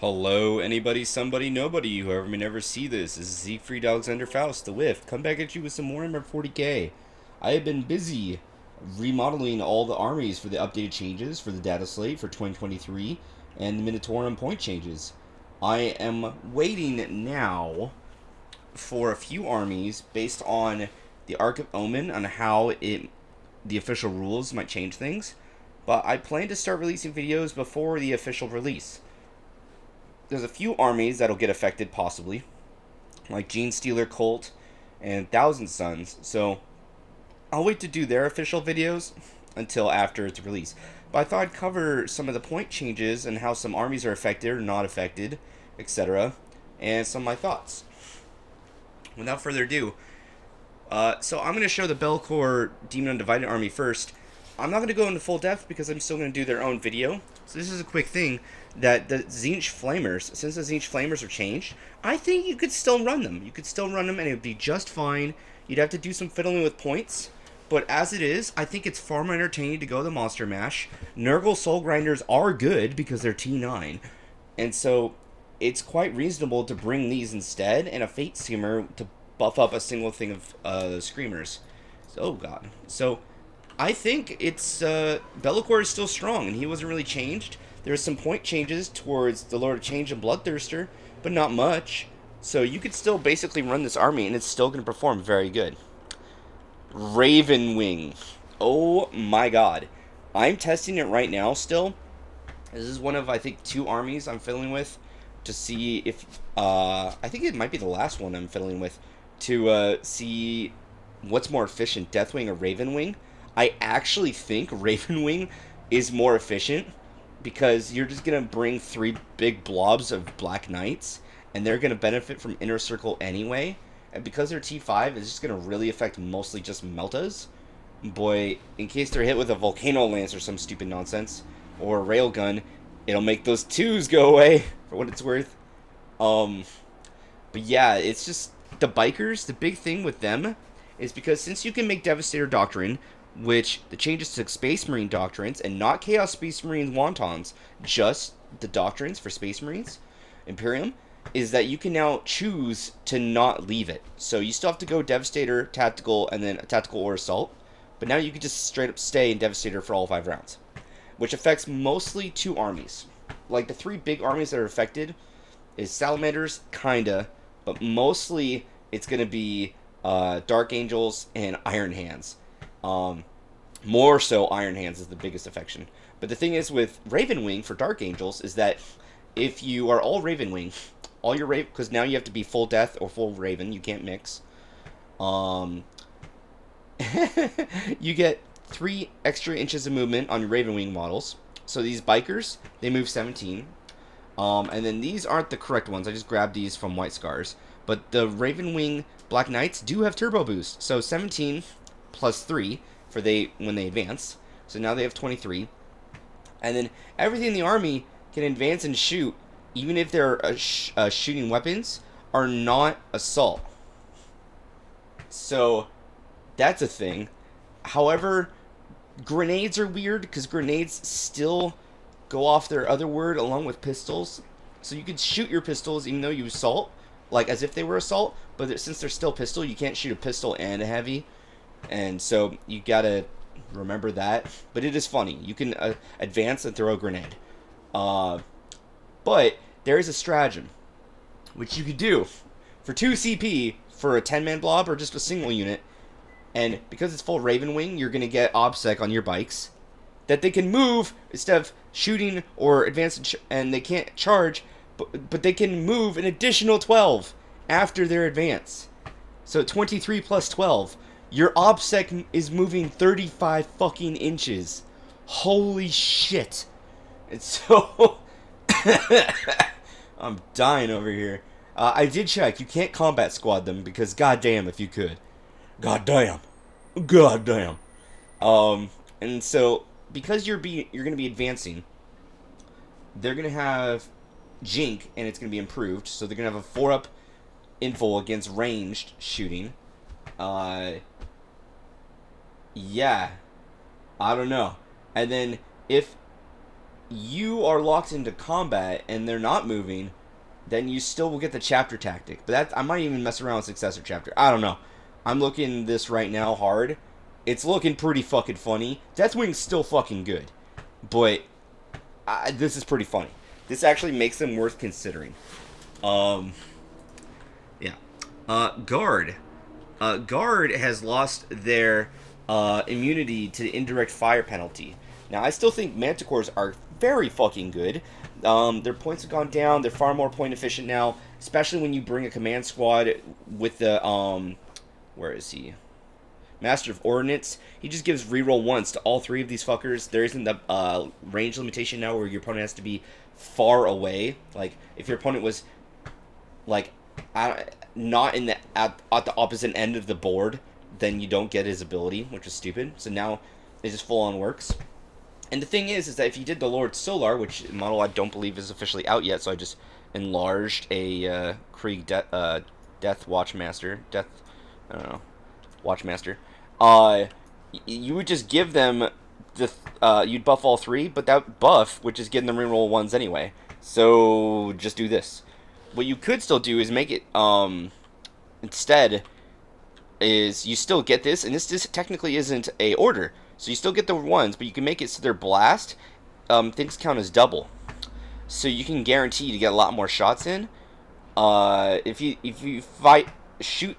Hello, anybody, somebody, nobody, whoever may never see this. This is Siegfried Alexander Faust, the Whiff. Come back at you with some Warhammer 40k. I have been busy remodeling all the armies for the updated changes for the Dataslate for 2023 and the Minotaur and point changes. I am waiting now for a few armies based on the Ark of Omen on how the official rules might change things. But I plan to start releasing videos before the official release. There's a few armies that'll get affected possibly, like Gene Stealer Colt and Thousand Sons. So I'll wait to do their official videos until after its release. But I thought I'd cover some of the point changes and how some armies are affected or not affected, etc., and some of my thoughts. Without further ado, so I'm going to show the Belcore Demon Undivided army first. I'm not going to go into full depth because I'm still going to do their own video. So this is a quick thing that the Tzeentch Flamers, since the Tzeentch Flamers are changed, I think you could still run them. You could still run them and it would be just fine. You'd have to do some fiddling with points. But as it is, I think it's far more entertaining to go the Monster Mash. Nurgle Soul Grinders are good because they're T9. And so it's quite reasonable to bring these instead and a Fate Screamer to buff up a single thing of Screamers. So, oh god. So I think it's Bellicor is still strong, and he wasn't really changed. There's some point changes towards the Lord of Change and Bloodthirster, but not much. So you could still basically run this army, and it's still going to perform very good. Ravenwing. Oh my god. I'm testing it right now still. This is one of, I think, two armies I'm fiddling with to see if... I think it might be the last one I'm fiddling with to see what's more efficient, Deathwing or Ravenwing. I actually think Ravenwing is more efficient because you're just going to bring three big blobs of Black Knights, and they're going to benefit from Inner Circle anyway. And because they're T5, it's just going to really affect mostly just Meltas. Boy, in case they're hit with a Volcano Lance or some stupid nonsense, or a Railgun, it'll make those twos go away, for what it's worth. But yeah, it's just, the Bikers, the big thing with them is because since you can make Devastator Doctrine, which the changes to Space Marine Doctrines, and not Chaos Space Marine Wontons, just the Doctrines for Space Marines, Imperium, is that you can now choose to not leave it. So you still have to go Devastator, Tactical, and then Tactical or Assault, but now you can just straight up stay in Devastator for all 5 rounds, which affects mostly 2 armies. Like, the 3 big armies that are affected is Salamanders, kinda, but mostly it's going to be Dark Angels and Iron Hands. More so Iron Hands is the biggest affection. But the thing is with Ravenwing for Dark Angels is that if you are all Ravenwing, all your Raven, because now you have to be full Death or full Raven, you can't mix. You get 3 extra inches of movement on your Ravenwing models. So these Bikers, they move 17. And then these aren't the correct ones. I just grabbed these from White Scars. But the Ravenwing Black Knights do have turbo boost. So 17 plus 3 for when they advance. So now they have 23. And then everything in the army can advance and shoot, even if their shooting weapons are not assault. So that's a thing. However, grenades are weird because grenades still go off their other word along with pistols. So you could shoot your pistols even though you assault, like as if they were assault, but since they're still pistol, you can't shoot a pistol and a heavy. And so you gotta remember that. But it is funny. You can advance and throw a grenade. But there is a stratagem, which you could do for 2 CP for a 10-man blob or just a single unit. And because it's full Ravenwing, you're going to get OBSEC on your bikes that they can move instead of shooting or advance, and they can't charge, but they can move an additional 12 after their advance. So 23 plus 12. Your OBSEC is moving 35 fucking inches. Holy shit. It's so... I'm dying over here. I did check. You can't combat squad them because goddamn if you could. Goddamn. Goddamn. And so because you're going to be advancing, they're going to have Jink and it's going to be improved. So they're going to have a 4-up info against ranged shooting. Yeah. I don't know. And then if you are locked into combat and they're not moving, then you still will get the chapter tactic. But that I might even mess around with successor chapter. I don't know. I'm looking this right now hard. It's looking pretty fucking funny. Deathwing's still fucking good, but this is pretty funny. This actually makes them worth considering. Um, yeah. Guard. Guard has lost their immunity to the indirect fire penalty. Now, I still think Manticores are very fucking good. Their points have gone down. They're far more point efficient now, especially when you bring a command squad with the where is he? Master of Ordnance. He just gives reroll once to all three of these fuckers. There isn't the range limitation now where your opponent has to be far away. Like, if your opponent was, like, not in the at the opposite end of the board, then you don't get his ability, which is stupid. So now it just full on works. And the thing is that if you did the Lord Solar, which model I don't believe is officially out yet, so I just enlarged a Krieg Death Watchmaster, I don't know, Watchmaster. You would just give them you'd buff all three, but that buff would just give them reroll ones anyway. So just do this. What you could still do is make it instead is you still get this, and this technically isn't a order, so you still get the ones, but you can make it so their blast things count as double, so you can guarantee to get a lot more shots in. If you shoot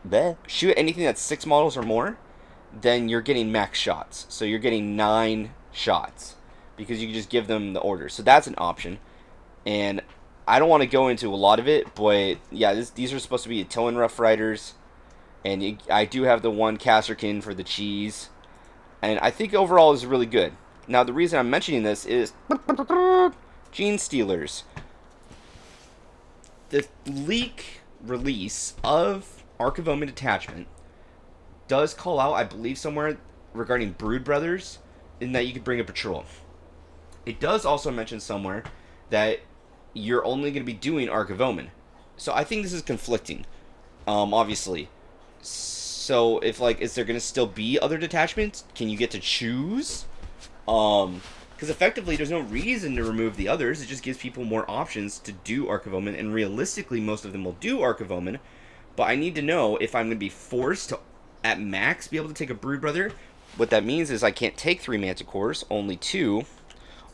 anything that's 6 models or more, then you're getting max shots. So you're getting 9 shots because you can just give them the order. So that's an option. And I don't want to go into a lot of it, but yeah, these are supposed to be Tillin Rough Riders. And I do have the one Casterkin for the cheese. And I think overall is really good. Now, the reason I'm mentioning this is Gene Stealers. The leak release of Ark of Omen Detachment does call out, I believe, somewhere regarding Brood Brothers, in that you could bring a patrol. It does also mention somewhere that you're only going to be doing Ark of Omen. So I think this is conflicting, obviously. So if, like, is there going to still be other detachments? Can you get to choose? Because effectively there's no reason to remove the others. It just gives people more options to do Ark of Omen, and realistically most of them will do Ark of Omen. But I need to know if I'm going to be forced to, at max, be able to take a Brood Brother. What that means is I can't take 3 Manticores, only 2,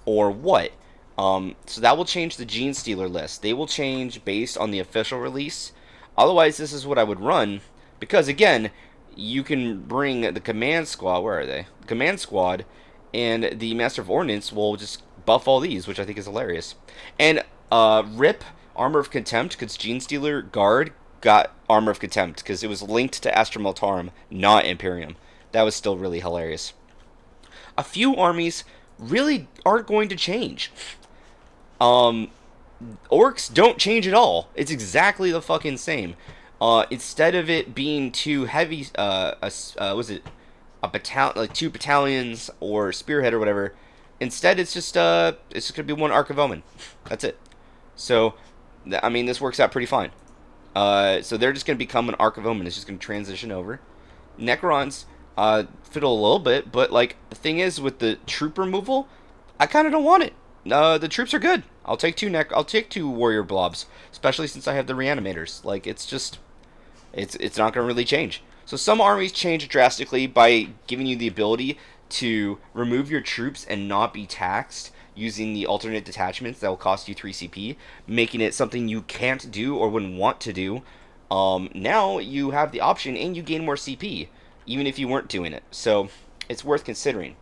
or what? So that will change the Gene Stealer list. They will change based on the official release. Otherwise, this is what I would run, because again, you can bring the command squad. Where are they? The command squad, and the Master of Ordnance will just buff all these, which I think is hilarious. And rip Armor of Contempt, because Gene Stealer Guard got Armor of Contempt because it was linked to Astra Militarum, not Imperium. That was still really hilarious. A few armies really aren't going to change. Orcs don't change at all. It's exactly the fucking same. Instead of it being too heavy, was it a battalion, like 2 battalions or spearhead or whatever? Instead, it's just gonna be 1 Ark of Omen. That's it. So, I mean, this works out pretty fine. So they're just gonna become an Ark of Omen. It's just gonna transition over. Necrons fiddle a little bit, but like the thing is with the troop removal, I kind of don't want it. The troops are good. I'll take 2 warrior blobs, especially since I have the reanimators. Like, it's just, it's not going to really change. So some armies change drastically by giving you the ability to remove your troops and not be taxed using the alternate detachments that will cost you 3 CP, making it something you can't do or wouldn't want to do. Now you have the option and you gain more CP, even if you weren't doing it. So it's worth considering.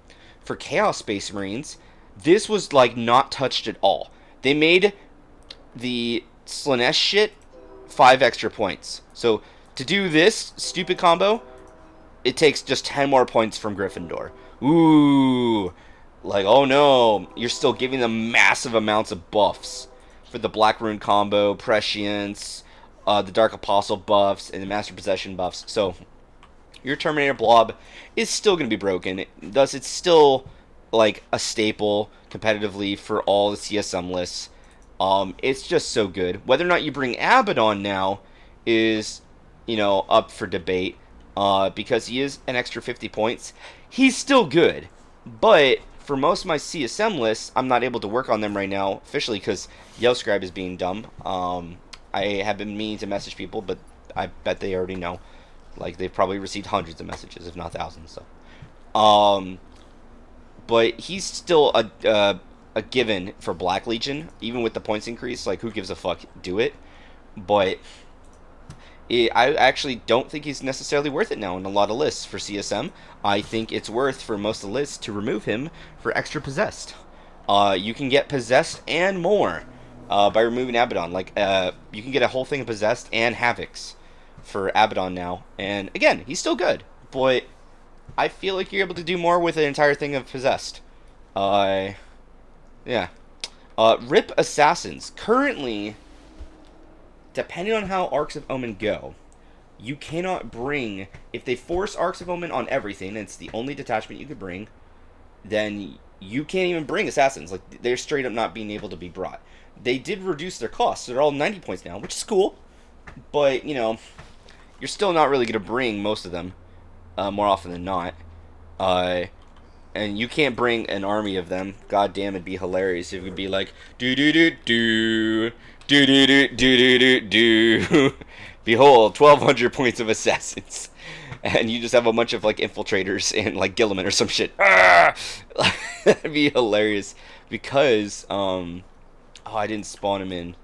For Chaos Space Marines, this was like not touched at all. They made the Slanesh shit 5 extra points. So to do this stupid combo, it takes just 10 more points from Gryffindor. Ooh, like, oh no, you're still giving them massive amounts of buffs for the Black Rune combo, Prescience, the Dark Apostle buffs, and the Master Possession buffs. So your Terminator blob is still going to be broken. Thus, it's still like a staple competitively for all the CSM lists. It's just so good. Whether or not you bring Abaddon now is, up for debate. Because he is an extra 50 points. He's still good. But for most of my CSM lists, I'm not able to work on them right now officially because Yellscribe is being dumb. I have been meaning to message people, but I bet they already know. Like, they've probably received hundreds of messages, if not thousands. So, but he's still a given for Black Legion, even with the points increase. Like, who gives a fuck? Do it. But I actually don't think he's necessarily worth it now in a lot of lists for CSM. I think it's worth for most of the lists to remove him for extra possessed. You can get possessed and more by removing Abaddon. Like, you can get a whole thing of possessed and havocs for Abaddon now. And again, he's still good, but I feel like you're able to do more with an entire thing of possessed. Yeah. Rip Assassins. Currently, depending on how Arks of Omen go, you cannot bring... If they force Arks of Omen on everything, and it's the only detachment you could bring, then you can't even bring Assassins. Like, they're straight up not being able to be brought. They did reduce their costs, so they're all 90 points now, which is cool. But, you know, you're still not really going to bring most of them, more often than not. And you can't bring an army of them. God damn, it'd be hilarious if it would be like, do-do-do-do, do-do-do-do-do-do. Behold, 1,200 points of assassins. And you just have a bunch of, like, infiltrators and, like, Gilliman or some shit. That'd be hilarious. Because, oh, I didn't spawn him in.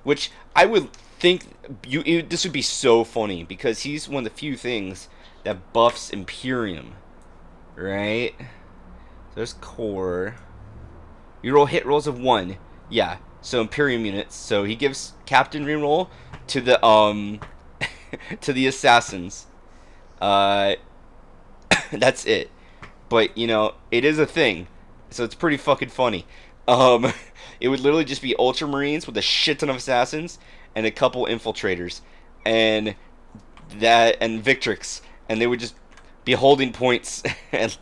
Which, I would think, this would be so funny. Because he's one of the few things that buffs Imperium. Right? So there's core. You roll hit rolls of 1. Yeah. So Imperium units. So he gives Captain reroll to the to the assassins. That's it. But you know, it is a thing. So it's pretty fucking funny. It would literally just be Ultramarines with a shit ton of assassins and a couple infiltrators and Victrix, and they would just be holding points and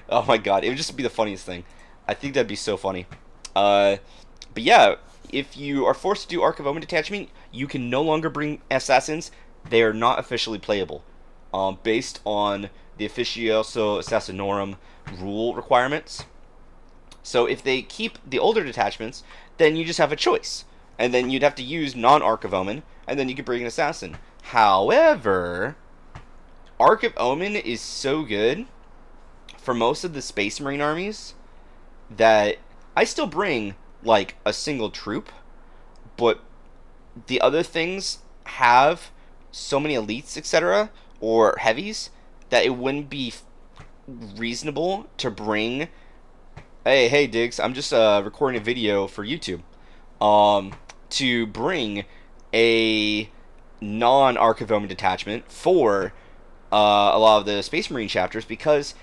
oh my god, it would just be the funniest thing. I think that'd be so funny. But yeah, if you are forced to do Ark of Omen detachment, you can no longer bring assassins. They are not officially playable, based on the Officioso Assassinorum rule requirements. So if they keep the older detachments, then you just have a choice. And then you'd have to use non-Ark of Omen, and then you could bring an assassin. However, Ark of Omen is so good for most of the Space Marine armies that I still bring, like, a single troop, but the other things have so many elites, etc., or heavies, that it wouldn't be reasonable to bring... Hey, Diggs, I'm just recording a video for YouTube. To bring a non-Ark of Omen detachment for a lot of the Space Marine chapters, because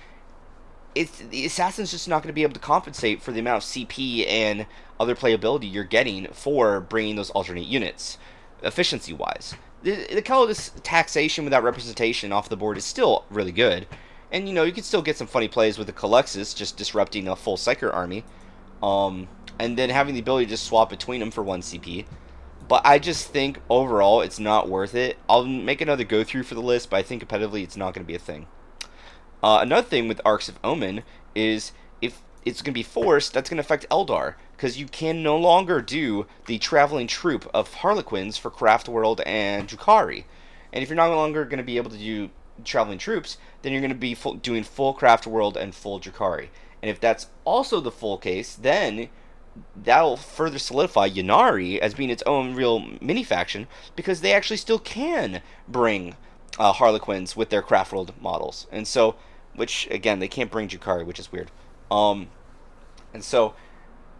the Assassin's just not going to be able to compensate for the amount of CP and other playability you're getting for bringing those alternate units, efficiency-wise. The color of this taxation without representation off the board is still really good. And, you know, you can still get some funny plays with the Colexus, just disrupting a full Psyker army. And then having the ability to just swap between them for 1 CP. But I just think, overall, it's not worth it. I'll make another go-through for the list, but I think competitively it's not going to be a thing. Another thing with Arks of Omen is, if it's going to be forced, that's going to affect Eldar. Because you can no longer do the traveling troop of Harlequins for Craft World and Drukhari. And if you're no longer going to be able to do traveling troops, then you're going to be doing full Craft World and full Drukhari. And if that's also the full case, then that'll further solidify Ynnari as being its own real mini-faction, because they actually still can bring Harlequins with their Craft World models. And so, which, again, they can't bring Drukhari, which is weird. And so,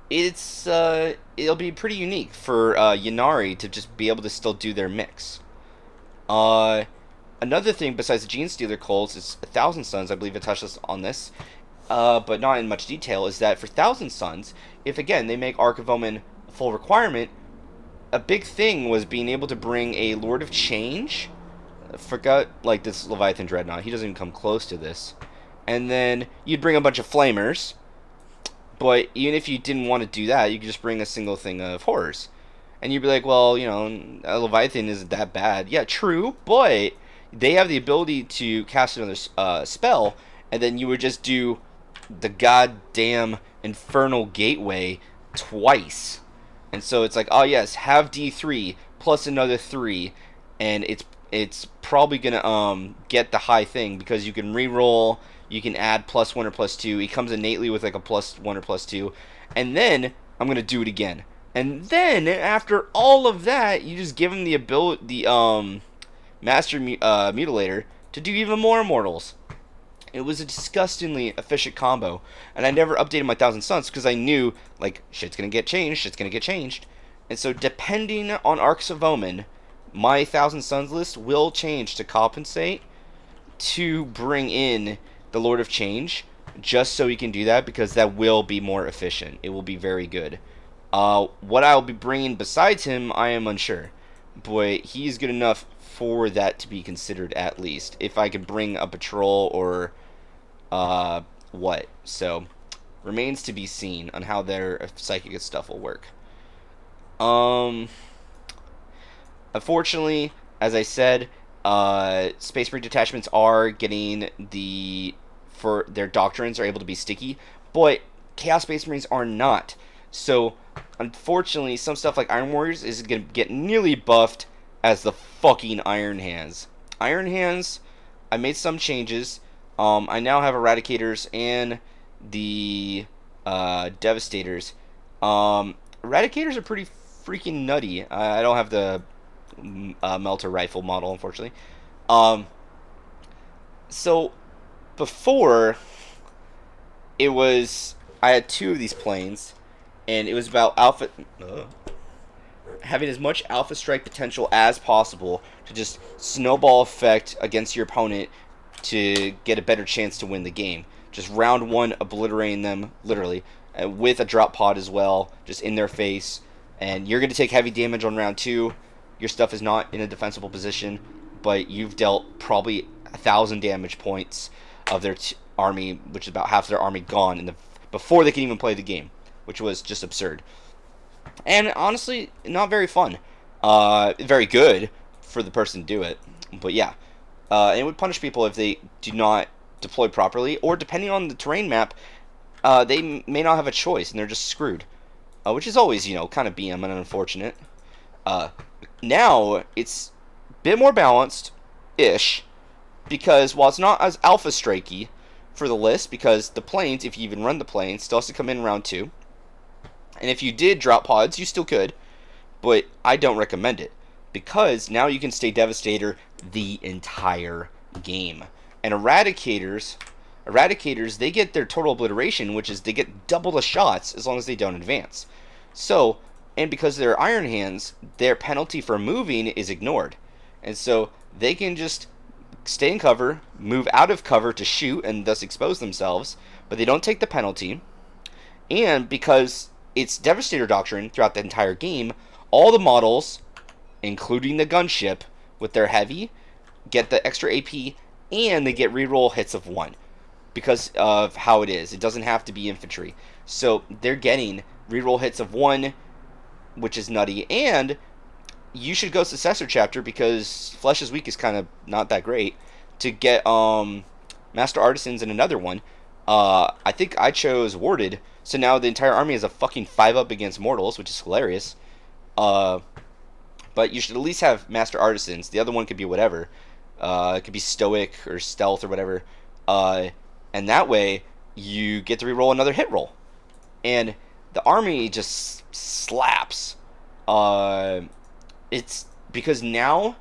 it'll be pretty unique for Ynnari to just be able to still do their mix. Another thing besides the Gene Stealer Cults is 1,000 Suns. I believe I touched on this, but not in much detail, is that for 1,000 Suns, if, again, they make Ark of Omen a full requirement, a big thing was being able to bring a Lord of Change. I forgot, like, this Leviathan Dreadnought. He doesn't even come close to this. And then you'd bring a bunch of Flamers, but even if you didn't want to do that, you could just bring a single thing of Horrors. And you'd be like, well, you know, a Leviathan isn't that bad. Yeah, true, but they have the ability to cast another spell and then you would just do the goddamn infernal gateway twice. And so it's like, oh yes, have D3 plus another 3, and it's probably gonna get the high thing because you can re-roll, you can add +1 or +2. He comes innately with like a +1 or +2, and then I'm gonna do it again. And then after all of that, you just give him the ability, the master mutilator to do even more immortals. It was a disgustingly efficient combo, and I never updated my Thousand Suns because I knew, like, shit's gonna get changed. And so, depending on Arks of Omen, my Thousand Suns list will change to compensate to bring in the Lord of Change, just so he can do that, because that will be more efficient. It will be very good. What I'll be bringing besides him, I am unsure, but he's good enough for that to be considered at least. If I could bring a patrol or what. So, remains to be seen on how their psychic stuff will work. Unfortunately, as I said, Space Marine detachments are getting for their doctrines are able to be sticky, but Chaos Space Marines are not. So, unfortunately, some stuff like Iron Warriors is going to get nearly buffed as the fucking Iron Hands. Iron Hands, I made some changes. I now have Eradicators and the Devastators. Eradicators are pretty freaking nutty. I don't have the Melter Rifle model, unfortunately. So, before, it was... I had 2 of these planes, and it was about having as much alpha strike potential as possible to just snowball effect against your opponent to get a better chance to win the game. Just round 1 obliterating them, literally, with a drop pod as well, just in their face. And you're going to take heavy damage on round 2. Your stuff is not in a defensible position, but you've dealt probably 1,000 damage points of their army, which is about half their army gone before they can even play the game, which was just absurd. And honestly, not very fun. Very good for the person to do it, but yeah. And it would punish people if they do not deploy properly, or depending on the terrain map, they may not have a choice, and they're just screwed. Which is always, kind of BM and unfortunate. Now, it's a bit more balanced-ish, because while it's not as alpha strikey for the list, because the planes, if you even run the planes, still has to come in round 2. And if you did drop pods, you still could, but I don't recommend it, because now you can stay Devastator the entire game. And Eradicators, they get their total obliteration, which is they get double the shots as long as they don't advance. So, and because they're Iron Hands, their penalty for moving is ignored. And so they can just stay in cover, move out of cover to shoot, and thus expose themselves, but they don't take the penalty. And because it's Devastator Doctrine throughout the entire game, all the models, including the gunship, with their heavy, get the extra AP, and they get reroll hits of 1. Because of how it is. It doesn't have to be infantry. So they're getting reroll hits of 1, which is nutty. And you should go Successor Chapter, because Flesh is Weak is kind of not that great, to get Master Artisans and another one. I think I chose Warded, so now the entire army is a fucking 5-up against mortals, which is hilarious. But you should at least have Master Artisans. The other one could be whatever. It could be Stoic or Stealth or whatever. And that way, you get to reroll another hit roll. And the army just slaps. It's because now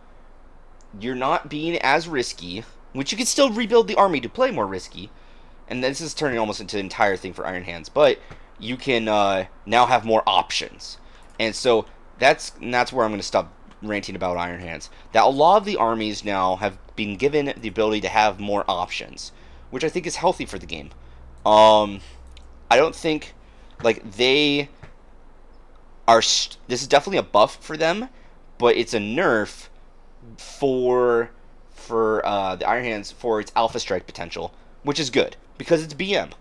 you're not being as risky, which you can still rebuild the army to play more risky. And this is turning almost into an entire thing for Iron Hands. But you can now have more options. And so that's where I'm going to stop ranting about Iron Hands. That a lot of the armies now have been given the ability to have more options, which I think is healthy for the game. I don't think, like, they are... this is definitely a buff for them, but it's a nerf for the Iron Hands for its Alpha Strike potential, which is good, because it's BM.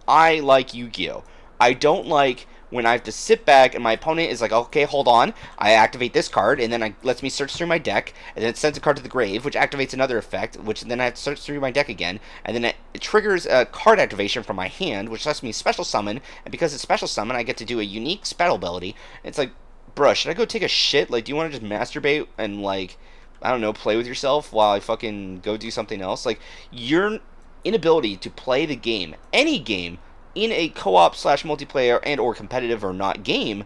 I like Yu-Gi-Oh! I don't like when I have to sit back and my opponent is like, okay, hold on. I activate this card, and then it lets me search through my deck, and then it sends a card to the grave, which activates another effect, which then I have to search through my deck again, and then it triggers a card activation from my hand, which lets me special summon, and because it's special summon, I get to do a unique spell ability. It's like, bruh, should I go take a shit? Like, do you want to just masturbate and, like, I don't know, play with yourself while I fucking go do something else? Like, your inability to play the game, any game, in a co-op slash multiplayer and or competitive or not game,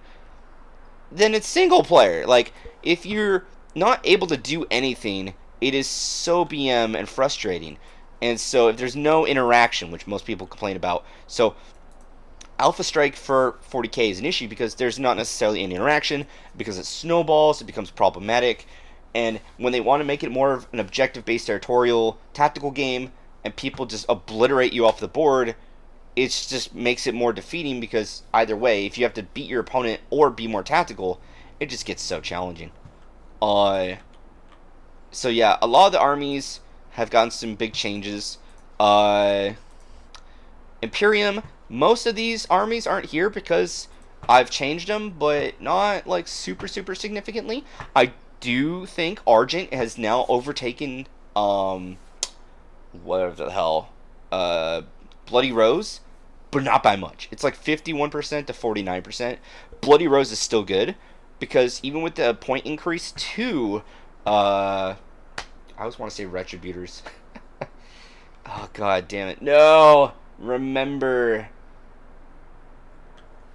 then it's single player. Like, if you're not able to do anything, it is so BM and frustrating. And so if there's no interaction, which most people complain about, so Alpha Strike for 40k is an issue because there's not necessarily any interaction, because it snowballs, it becomes problematic, and when they want to make it more of an objective-based territorial tactical game, and people just obliterate you off the board, it just makes it more defeating because either way, if you have to beat your opponent or be more tactical, it just gets so challenging. So yeah, a lot of the armies have gotten some big changes. Imperium, most of these armies aren't here because I've changed them, but not like super significantly. I do think Argent has now overtaken whatever the hell, Bloody Rose, but not by much. It's like 51% to 49%. Bloody Rose is still good because even with the point increase to, I always want to say Retributors. Oh god damn it! No, remember,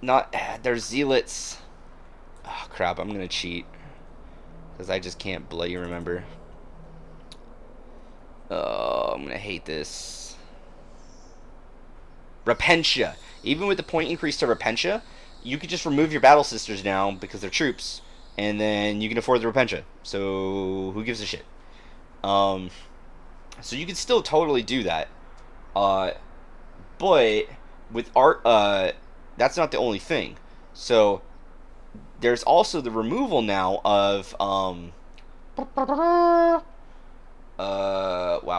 not they're Zealots. Oh crap! I'm gonna cheat because I just can't bloody remember. Oh, I'm gonna hate this. Repentia. Even with the point increase to Repentia, you could just remove your Battle Sisters now because they're troops, and then you can afford the Repentia. So who gives a shit? So you can still totally do that. But with art, that's not the only thing. So there's also the removal now of wow,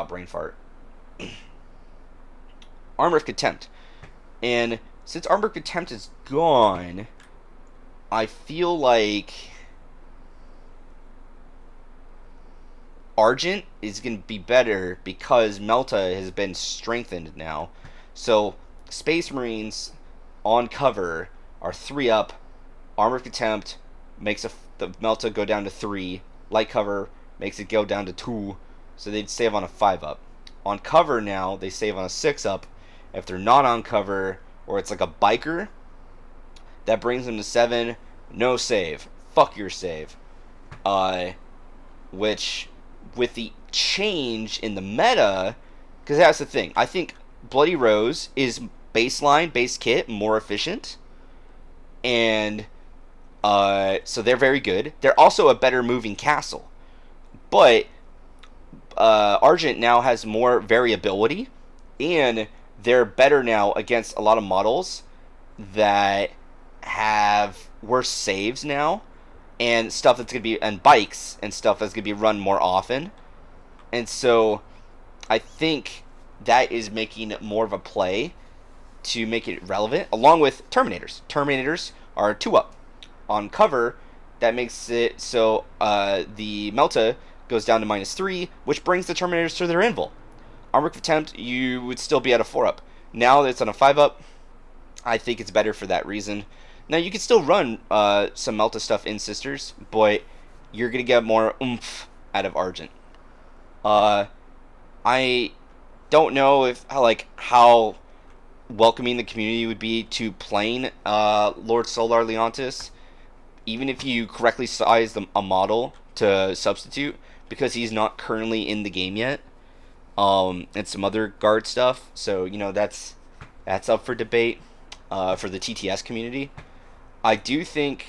brain fart. Armor of Contempt. And since Armor of Contempt is gone, I feel like Argent is going to be better because Melta has been strengthened now. So Space Marines on cover are 3 up. Armor of Contempt makes the Melta go down to 3. Light cover makes it go down to 2. So they'd save on a 5 up. On cover now, they save on a 6 up. If they're not on cover, or it's like a biker, that brings them to 7. No save. Fuck your save. Which, with the change in the meta, because that's the thing. I think Bloody Rose is baseline, base kit, more efficient. And so they're very good. They're also a better moving castle. But Argent now has more variability, and they're better now against a lot of models that have worse saves now, and stuff that's going to be, and bikes and stuff that's going to be run more often. And so I think that is making more of a play to make it relevant, along with Terminators. Terminators are 2 up. On cover, that makes it so the Melta goes down to -3, which brings the Terminators to their invul. Armor of Contempt, you would still be at a 4 up. Now that it's on a 5 up, I think it's better for that reason. Now you can still run some Melta stuff in Sisters, but you're gonna get more oomph out of Argent. I don't know if how welcoming the community would be to playing Lord Solar Leontis, even if you correctly size a model to substitute, because he's not currently in the game yet, and some other guard stuff. So that's up for debate for the TTS community. I do think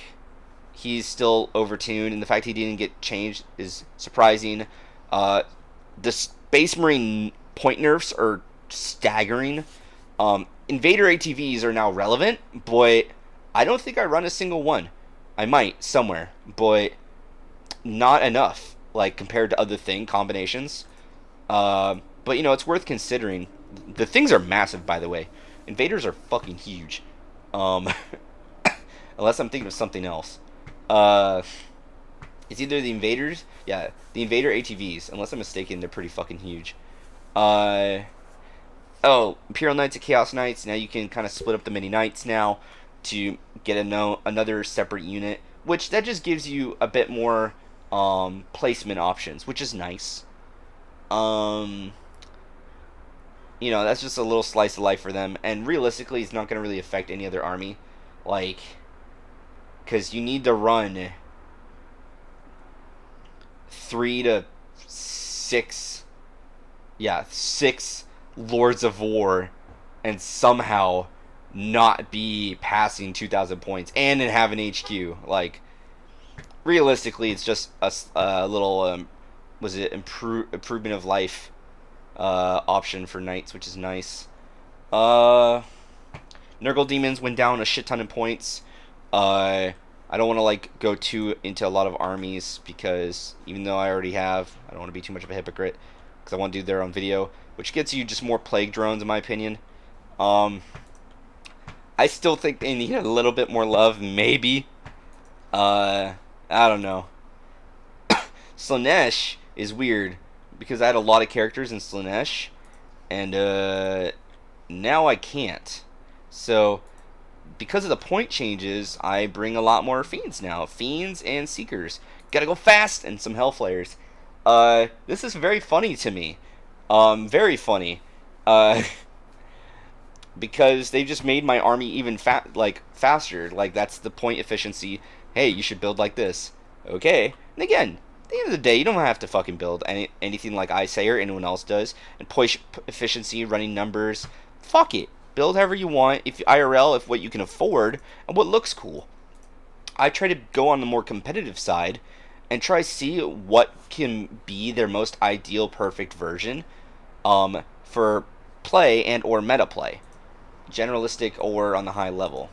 he's still overtuned, and the fact he didn't get changed is surprising. The Space Marine point nerfs are staggering. Invader ATVs are now relevant, but I don't think I run a single one. I might somewhere, but not enough, like compared to other thing combinations. But it's worth considering. The things are massive, by the way. Invaders are fucking huge. Um, unless I'm thinking of something else. Uh, it's either the invaders, yeah, the invader ATVs. Unless I'm mistaken, they're pretty fucking huge. Uh, oh, Imperial Knights and Chaos Knights. Now you can kind of split up the mini knights now to get another separate unit, which that just gives you a bit more placement options, which is nice. Um, that's just a little slice of life for them, and realistically, it's not going to really affect any other army, like, because you need to run 3 to 6, yeah, 6 Lords of War, and somehow not be passing 2,000 points and then have an HQ. Like, realistically, it's just a little improvement of life option for knights, which is nice. Nurgle demons went down a shit ton of points. I don't want to go too into a lot of armies, because even though I already have, I don't want to be too much of a hypocrite, because I want to do their own video, which gets you just more plague drones in my opinion. I still think they need a little bit more love, maybe. I don't know. Slaanesh is weird, because I had a lot of characters in Slaanesh, and now I can't. So, because of the point changes, I bring a lot more Fiends now. Fiends and Seekers. Gotta go fast, and some Hellflayers. This is very funny to me. Very funny. Because they just made my army even faster. Like, that's the point efficiency. Hey, you should build like this. Okay. And again, at the end of the day, you don't have to fucking build anything like I say or anyone else does. And push efficiency, running numbers. Fuck it. Build however you want, if IRL, if what you can afford, and what looks cool. I try to go on the more competitive side and try to see what can be their most ideal, perfect version for play and or meta play, generalistic or on the high level.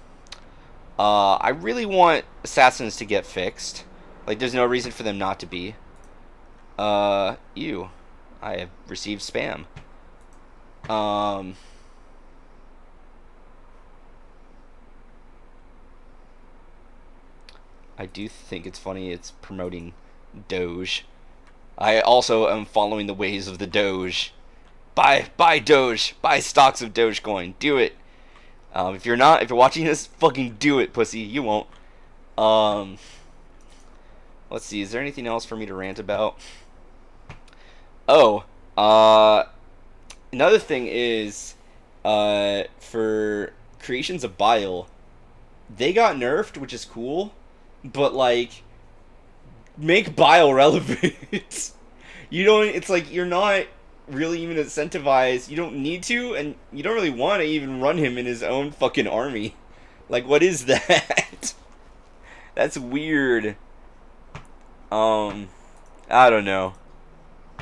I really want assassins to get fixed. Like, there's no reason for them not to be. Ew. I have received spam. I do think it's funny it's promoting Doge. I also am following the ways of the Doge. Buy Doge. Buy stocks of Dogecoin. Do it. If you're watching this, fucking do it, pussy. You won't. Let's see. Is there anything else for me to rant about? Oh, another thing is, for Creations of Bile, they got nerfed, which is cool. But, make Bile relevant. It's like you're not really even incentivized. You don't need to, and you don't really want to even run him in his own fucking army. Like, what is that? That's weird. I don't know.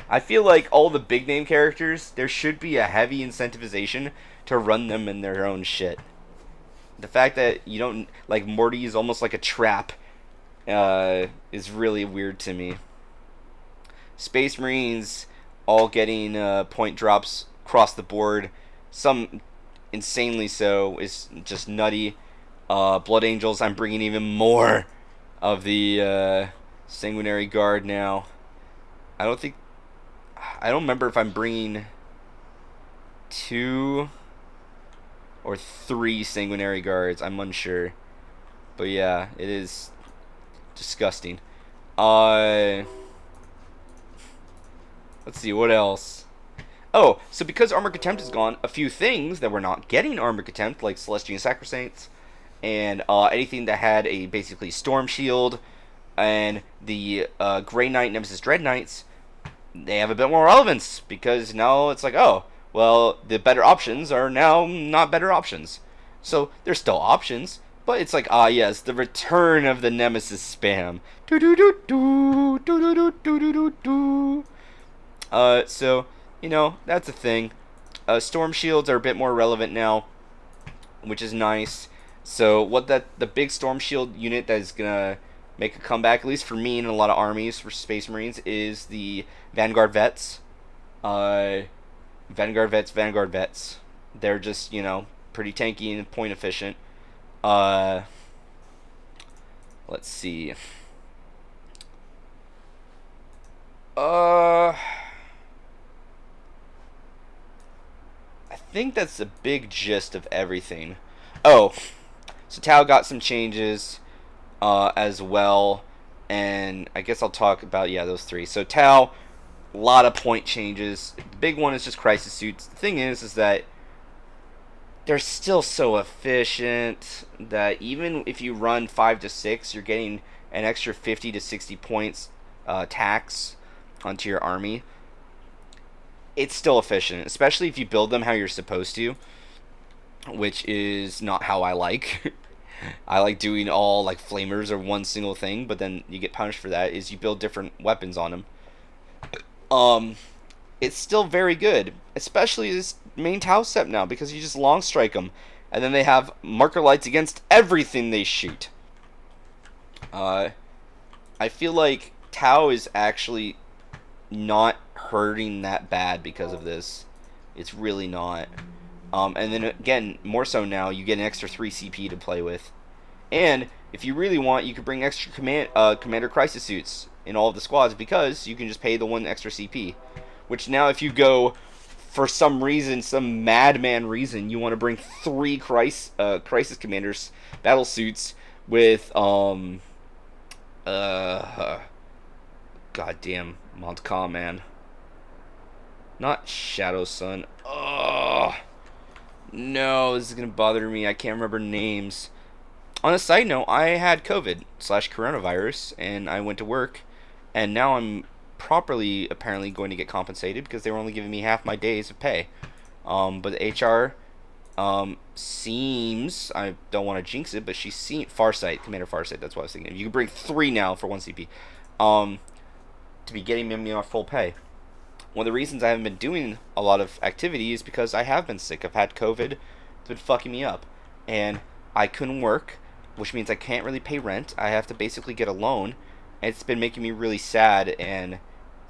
I feel like all the big name characters, there should be a heavy incentivization to run them in their own shit. The fact that you don't, Morty is almost like a trap, is really weird to me. Space Marines all getting point drops across the board, some insanely so, is just nutty. Blood Angels, I'm bringing even more of the Sanguinary Guard now. I don't remember if I'm bringing 2 or 3 Sanguinary Guards. I'm unsure, but yeah, it is disgusting. Let's see, what else? Oh, so because Armor Contempt is gone, a few things that we're not getting Armor Contempt, like Celestian Sacrosaints, and anything that had a basically Storm Shield, and the Grey Knight Nemesis Dread Knights, they have a bit more relevance, because now it's like, oh, well, the better options are now not better options. So, they're still options, but it's like, yes, the return of the Nemesis spam. So, that's a thing. Storm Shields are a bit more relevant now, which is nice. So, the big Storm Shield unit that is gonna make a comeback, at least for me and a lot of armies for Space Marines, is the Vanguard Vets. Vanguard Vets. They're just, pretty tanky and point efficient. Uh, let's see. I think that's the big gist of everything. Oh, so Tau got some changes as well, and I guess I'll talk about those three. So Tau, a lot of point changes. The big one is just crisis suits. The thing is that they're still so efficient that even if you run 5 to 6, you're getting an extra 50 to 60 points tax onto your army. It's still efficient, especially if you build them how you're supposed to, which is not how I like. I like doing all like flamers or one single thing, but then you get punished for that. Is you build different weapons on them. Um, it's still very good, especially this main Tau step now because you just long strike them, and then they have marker lights against everything they shoot. I feel like Tau is actually not hurting that bad because of this. It's really not. And then again, more so now, you get an extra 3 CP to play with. And if you really want, you could bring extra commander crisis suits in all of the squads because you can just pay the 1 extra CP. Which now, if you go for some reason, some madman reason, you want to bring 3 crisis commanders battle suits with goddamn Montcalm, man. Not Shadow Sun. Oh no, this is gonna bother me. I can't remember names. On a side note, I had COVID/coronavirus, and I went to work, and now I'm properly apparently going to get compensated because they were only giving me half my days of pay. But the HR seems, I don't want to jinx it, but she's seen Farsight, Commander Farsight. That's what I was thinking. You can bring 3 now for 1 CP, to be getting me off full pay. One of the reasons I haven't been doing a lot of activity is because I have been sick. I've had COVID. It's been fucking me up. And I couldn't work, which means I can't really pay rent. I have to basically get a loan. And it's been making me really sad and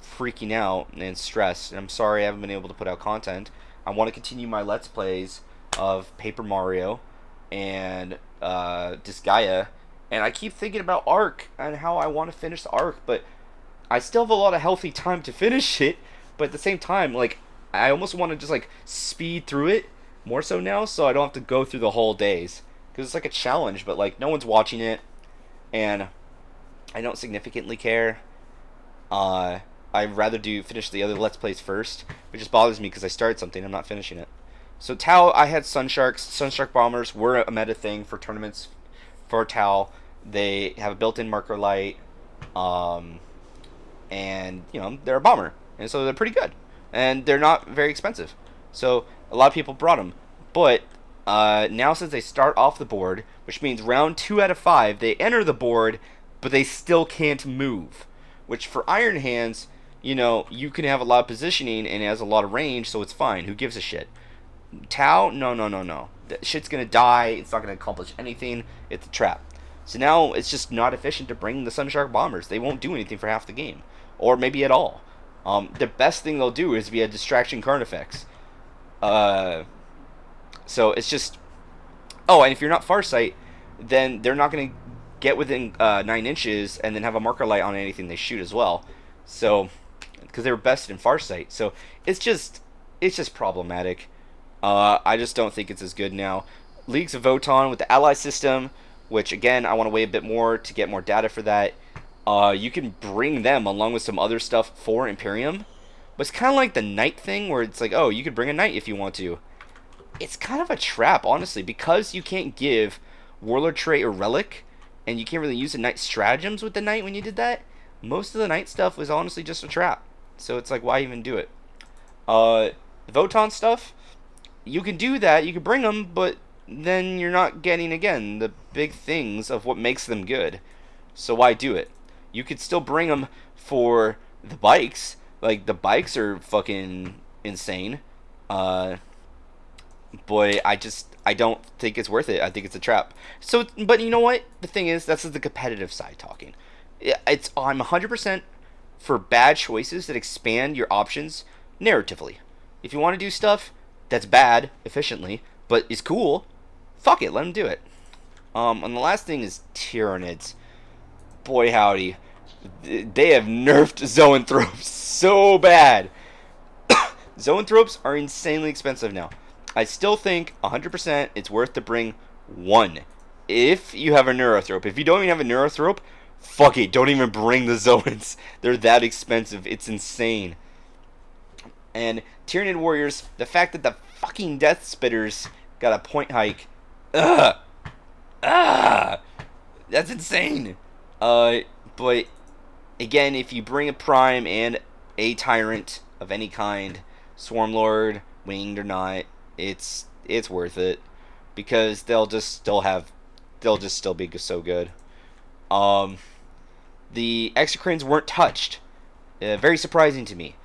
freaking out and stressed. And I'm sorry I haven't been able to put out content. I want to continue my Let's Plays of Paper Mario and Disgaea. And I keep thinking about Ark and how I want to finish the Ark. But I still have a lot of healthy time to finish it. But at the same time, like, I almost want to just, like, speed through it more so now so I don't have to go through the whole days. Because it's like a challenge, but, like, no one's watching it. And I don't significantly care. I'd rather finish the other Let's Plays first. It just bothers me because I started something I'm not finishing it. So Tau, I had Sunsharks. Sunshark Bombers were a meta thing for tournaments for Tau. They have a built-in marker light. And, you know, they're a bomber. And so they're pretty good. And they're not very expensive. So a lot of people brought them. But now since they start off the board, which means round 2 out of 5, they enter the board, but they still can't move. Which for Iron Hands, you know, you can have a lot of positioning and it has a lot of range, so it's fine. Who gives a shit? Tau? No. That shit's going to die. It's not going to accomplish anything. It's a trap. So now it's just not efficient to bring the Sunshark Bombers. They won't do anything for half the game. Or maybe at all. The best thing they'll do is via distraction current effects. So it's just... Oh, and if you're not Farsight, then they're not going to get within 9 inches and then have a marker light on anything they shoot as well. So, because they were bested in Farsight. So it's just problematic. I just don't think it's as good now. Leagues of Votann with the ally system, which again, I want to wait a bit more to get more data for that. You can bring them along with some other stuff for Imperium. But it's kind of like the Knight thing where it's like, oh, you could bring a Knight if you want to. It's kind of a trap, honestly, because you can't give Warlord trait or Relic, and you can't really use the Knight stratagems with the Knight when you did that. Most of the Knight stuff was honestly just a trap. So it's like, why even do it? The Votann stuff, you can do that, you can bring them, but then you're not getting, again, the big things of what makes them good. So why do it? You could still bring them for the bikes. Like, the bikes are fucking insane. But I don't think it's worth it. I think it's a trap. So, but you know what? The thing is, that's the competitive side talking. I'm 100% for bad choices that expand your options narratively. If you want to do stuff that's bad efficiently, but is cool, fuck it, let them do it. And the last thing is Tyranids. Boy howdy, they have nerfed zoanthropes so bad. Zoanthropes are insanely expensive now. I still think 100% it's worth to bring one. If you have a neurothrope. If you don't even have a neurothrope, fuck it, don't even bring the Zoans. They're that expensive. It's insane. And Tyranid Warriors, the fact that the fucking Death Spitters got a point hike. Ugh. Ah. That's insane. But again, if you bring a Prime and a Tyrant of any kind, Swarmlord, winged or not, it's worth it because they'll just still be so good. The Exocrines weren't touched. Very surprising to me.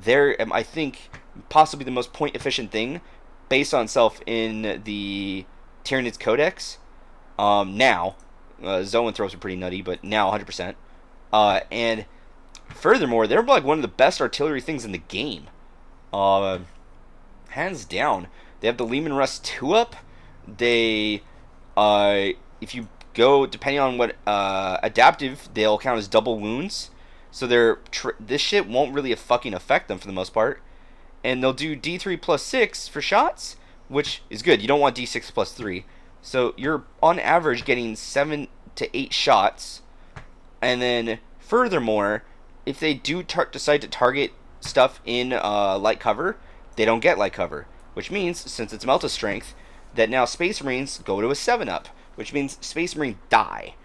They're, I think, possibly the most point efficient thing based on itself in the Tyranids Codex. Now, Zoanthropes are pretty nutty, but now 100%. And furthermore, they're like one of the best artillery things in the game. Hands down. They have the Lehman Russ 2-up. They, if you go, depending on what adaptive, they'll count as double wounds. So this shit won't really fucking affect them for the most part. And they'll do D3 plus 6 for shots, which is good. You don't want D6 plus 3. So you're on average getting 7 to 8 shots. And then furthermore, if they do decide to target stuff in light cover, they don't get light cover. Which means, since it's Melta strength, that now Space Marines go to a 7-up. Which means Space Marines die.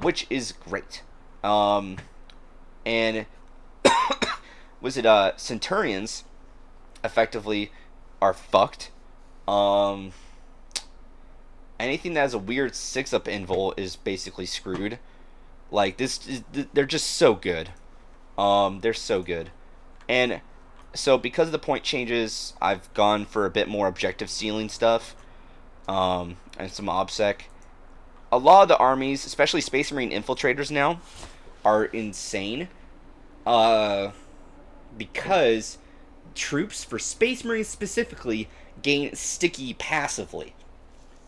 Which is great. And was it Centurions effectively are fucked. Anything that has a weird 6-up invul is basically screwed. Like they're just so good. They're so good. And so because of the point changes, I've gone for a bit more objective ceiling stuff. And some OBSEC. A lot of the armies, especially Space Marine infiltrators now, are insane. Because troops for Space Marines specifically gain sticky passively.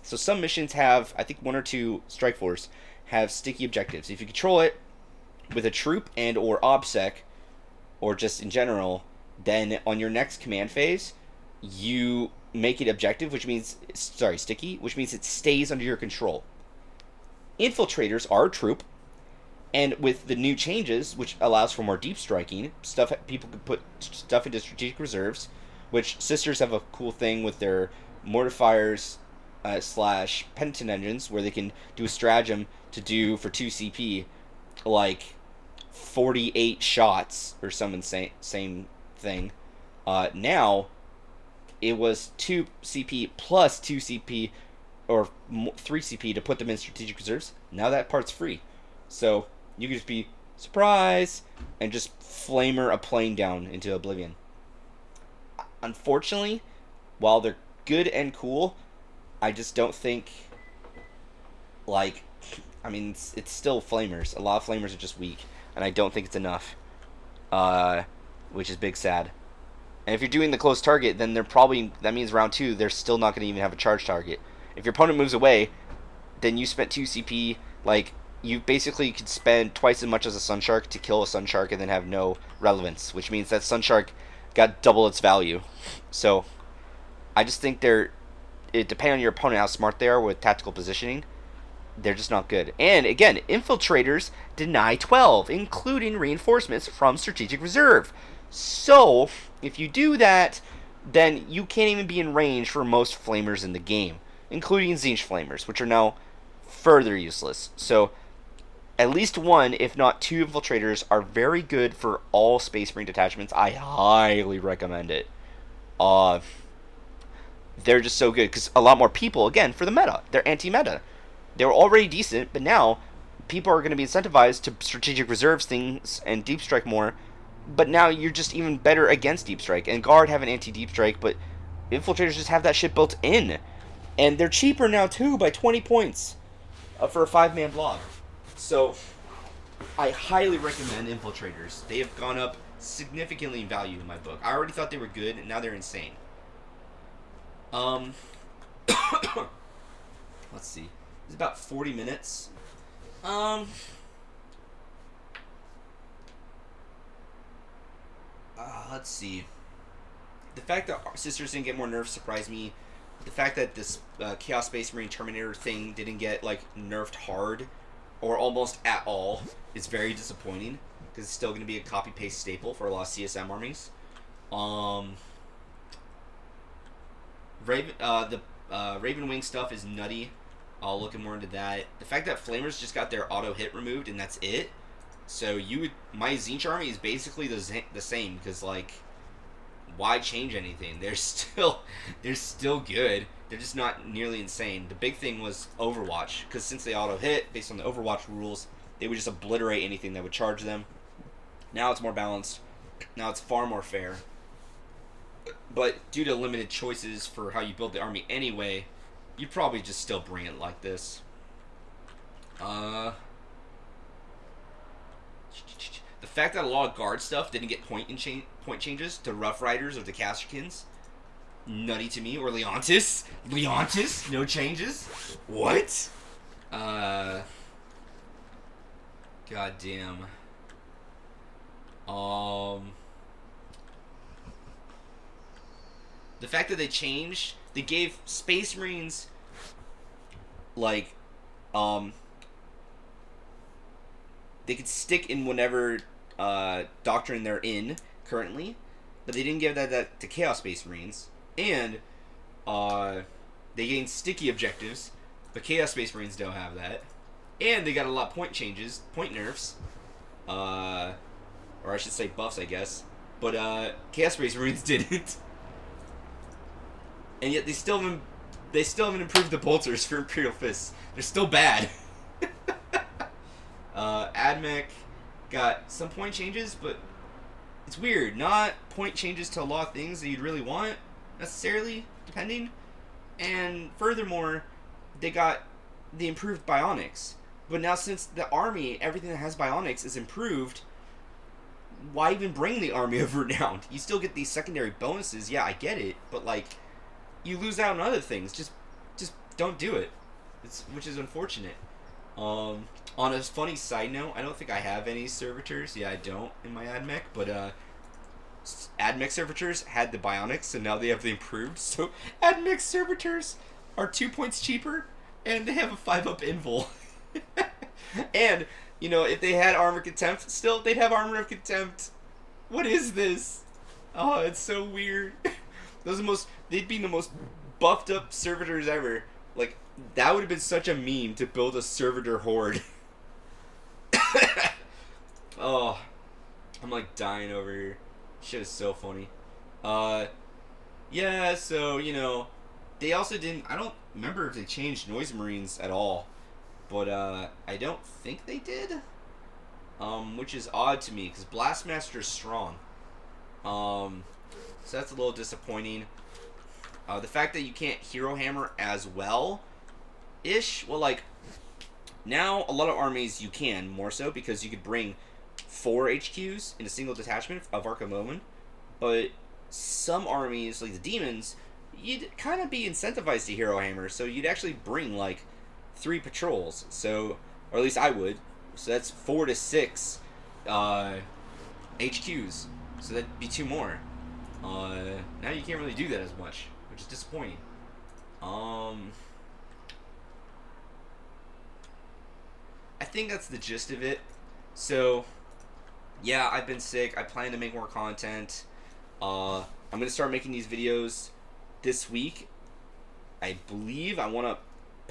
So some missions have, I think 1 or 2 Strike Force have sticky objectives. If you control it with a troop and or OBSEC, or just in general, then on your next command phase, you make it objective, which means, sticky, which means it stays under your control. Infiltrators are a troop, and with the new changes, which allows for more deep striking, people can put stuff into strategic reserves, which Sisters have a cool thing with their mortifiers / penitent engines, where they can do a stratagem to do for 2 CP, like 48 shots or some insane thing. Now, it was 2 CP plus 2 CP or 3 CP to put them in strategic reserves. Now that part's free. So you can just be surprise and just flamer a plane down into oblivion. Unfortunately, while they're good and cool, I just don't think, it's still flamers. A lot of flamers are just weak, and I don't think it's enough, which is big sad. And if you're doing the close target, then that means round 2, they're still not going to even have a charge target. If your opponent moves away, then you spent 2 CP, you basically could spend twice as much as a Sun Shark to kill a Sun Shark and then have no relevance, which means that Sun Shark got double its value. So, I just think depending on your opponent how smart they are with tactical positioning, they're just not good. And again, infiltrators deny 12, including reinforcements from strategic reserve. So, if you do that, then you can't even be in range for most flamers in the game, including Tzeentch flamers, which are now further useless. So, at least 1, if not 2 infiltrators are very good for all Space Marine detachments. I highly recommend it. They're just so good, because a lot more people, again, for the meta. They're anti-meta. They were already decent, but now people are going to be incentivized to strategic reserves things and deep strike more. But now you're just even better against deep strike. And Guard have an anti-deep strike, but infiltrators just have that shit built in. And they're cheaper now, too, by 20 points for a 5-man block. So, I highly recommend infiltrators. They have gone up significantly in value in my book. I already thought they were good, and now they're insane. Let's see. It's about 40 minutes. Let's see. The fact that our sisters didn't get more nerfs surprised me. The fact that this Chaos Space Marine Terminator thing didn't get like nerfed hard or almost at all is very disappointing because it's still going to be a copy paste staple for a lot of CSM armies. The ravenwing stuff is nutty. I'll look more into that. The fact that Flamers just got their auto hit removed and that's it. So my Zinch army is basically the same because like, why change anything? They're still good. They're just not nearly insane. The big thing was Overwatch because since they auto hit based on the Overwatch rules, they would just obliterate anything that would charge them. Now it's more balanced. Now it's far more fair. But due to limited choices for how you build the army anyway, you'd probably just still bring it like this. The fact that a lot of guard stuff didn't get point changes to Rough Riders or the Casterkins, nutty to me. Or Leontis, no changes. What? Goddamn. The fact that they gave Space Marines like they could stick in whatever doctrine they're in currently, but they didn't give that to Chaos Space Marines, and they gained sticky objectives, but Chaos Space Marines don't have that, and they got a lot of point nerfs, or I should say buffs, I guess, but Chaos Space Marines didn't, and yet they still haven't improved the bolters for Imperial Fists. They're still bad. Admech got some point changes, but it's weird. Not point changes to a lot of things that you'd really want, necessarily, depending. And furthermore, they got the improved bionics. But now since the army, everything that has bionics is improved, why even bring the army of renowned? You still get these secondary bonuses. Yeah, I get it, but like, you lose out on other things. Just don't do it. Which is unfortunate. On a funny side note, I don't think I have any servitors. Yeah, I don't in my AdMech, but AdMech servitors had the bionics, and now they have the improved. So AdMech servitors are 2 points cheaper, and they have a 5-up invul. And you know, if they had armor contempt, still they'd have armor of contempt. What is this? Oh, it's so weird. They'd be the most buffed up servitors ever. Like, that would have been such a meme to build a servitor horde. Oh, I'm like dying over here. Shit is so funny. Yeah, so, you know, they also didn't, I don't remember if they changed Noise Marines at all, but I don't think they did, which is odd to me, because Blastmaster is strong. So that's a little disappointing. The fact that you can't Hero Hammer as well-ish, well, like, now a lot of armies you can, more so, because you could bring 4 HQs in a single detachment of Ark of Omen, but some armies, like the Demons, you'd kind of be incentivized to Hero Hammer, so you'd actually bring, like, 3 patrols, so, or at least I would, so that's 4 to 6 HQs, so that'd be 2 more. Now you can't really do that as much, which is disappointing. I think that's the gist of it. So, yeah, I've been sick. I plan to make more content. I'm going to start making these videos this week. I believe I want to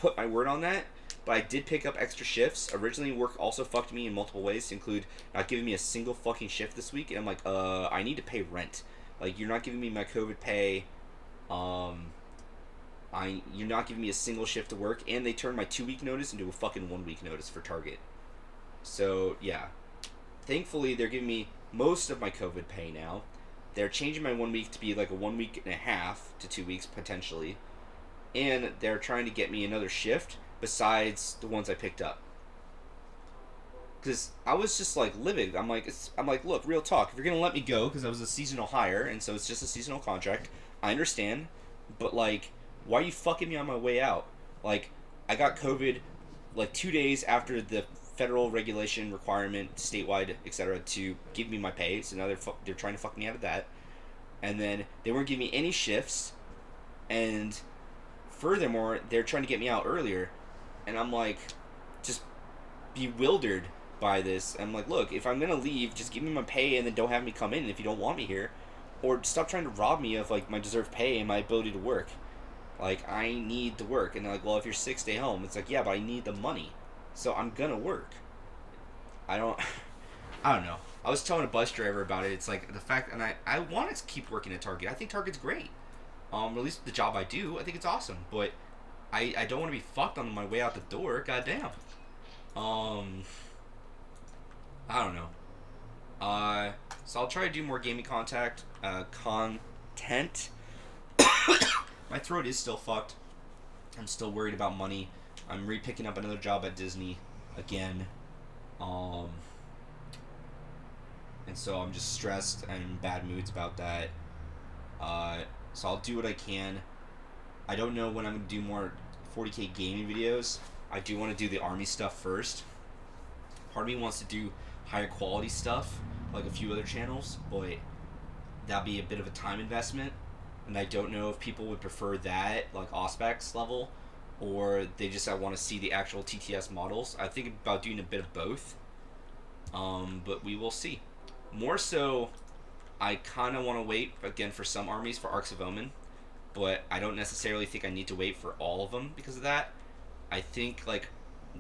put my word on that. But I did pick up extra shifts. Originally, work also fucked me in multiple ways, to include not giving me a single fucking shift this week. And I'm like, I need to pay rent. Like, you're not giving me my COVID pay. You're not giving me a single shift to work, and they turned my 2-week notice into a fucking 1-week notice for Target. So, yeah. Thankfully, they're giving me most of my COVID pay now. They're changing my 1 week to be like a 1 week and a half to 2 weeks, potentially. And they're trying to get me another shift besides the ones I picked up. Because I was just, like, livid. I'm like, look, real talk. If you're going to let me go, because I was a seasonal hire, and so it's just a seasonal contract, I understand. But, like, why are you fucking me on my way out? Like, I got COVID like 2 days after the federal regulation requirement, statewide, etc., to give me my pay. So now they're trying to fuck me out of that. And then they weren't giving me any shifts, and furthermore, they're trying to get me out earlier, and I'm like, just bewildered by this. I'm like, look, if I'm gonna leave, just give me my pay and then don't have me come in if you don't want me here, or stop trying to rob me of like my deserved pay and my ability to work. Like, I need to work, and they're like, well, if you're sick, stay home. It's like, yeah, but I need the money, so I'm gonna work. I don't, I don't know. I was telling a bus driver about it. It's like the fact, and I want to keep working at Target. I think Target's great. At least the job I do, I think it's awesome. But I don't want to be fucked on my way out the door. Goddamn. Um, I don't know. So I'll try to do more gaming content. My throat is still fucked. I'm still worried about money. I'm re-picking up another job at Disney again. Um, and so I'm just stressed and in bad moods about that. So I'll do what I can. I don't know when I'm going to do more 40k gaming videos. I do want to do the army stuff first. Part of me wants to do higher quality stuff, like a few other channels, but that'd be a bit of a time investment. And I don't know if people would prefer that, like Auspex level, or they just want to see the actual TTS models. I think about doing a bit of both, but we will see. More so, I kind of want to wait, again, for some armies for Arks of Omen, but I don't necessarily think I need to wait for all of them because of that. I think, like,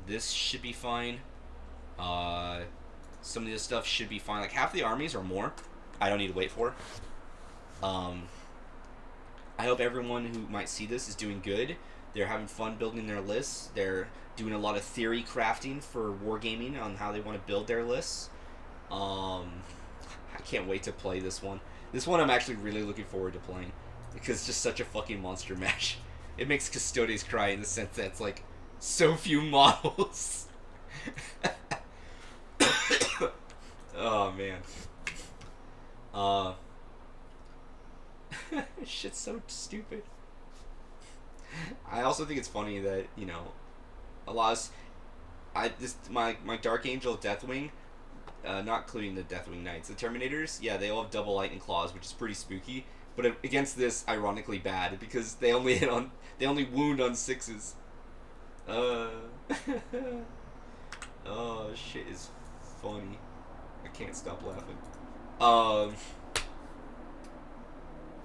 this should be fine. Some of this stuff should be fine. Like, half the armies or more, I don't need to wait for. I hope everyone who might see this is doing good. They're having fun building their lists. They're doing a lot of theory crafting for wargaming on how they want to build their lists. I can't wait to play this one. This one I'm actually really looking forward to playing because it's just such a fucking monster mash. It makes Custodes cry in the sense that it's like so few models. Oh man. Shit's so stupid. I also think it's funny that, you know, a lot of my Dark Angel Deathwing, not including the Deathwing Knights, the Terminators, yeah, they all have double lightning claws, which is pretty spooky. But against this, ironically bad because they only wound on 6s. Oh, shit is funny. I can't stop laughing.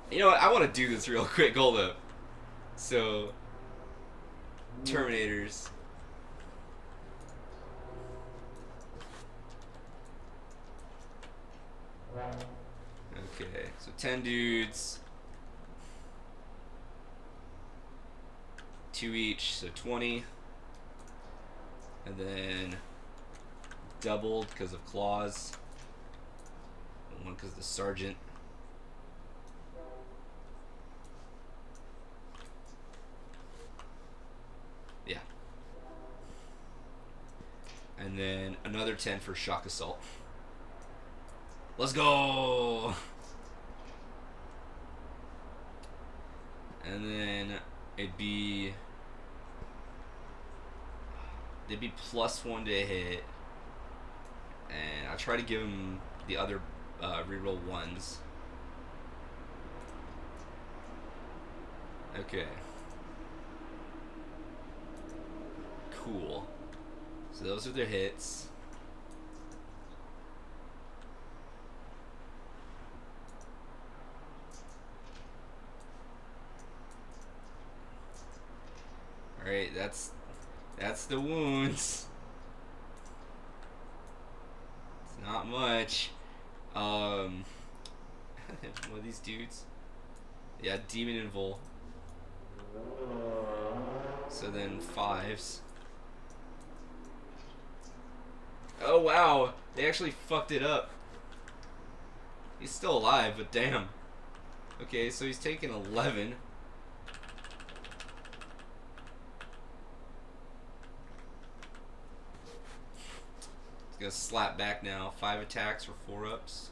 You know what? I want to do this real quick. Hold up. So, Terminators. Okay, so 10 dudes. 2 each, so 20. And then doubled because of claws. And 1 because of the sergeant. Yeah. And then another 10 for shock assault. Let's go! And then they'd be +1 to hit. And I'll try to give him the other reroll 1s. Okay. Cool. So those are their hits. Alright, that's the wounds. It's not much. One of these dudes. Yeah, Demon and Vol. So then 5s. Oh wow, they actually fucked it up. He's still alive, but damn. Okay, so he's taking 11. He's gonna slap back now. 5 attacks for 4 ups.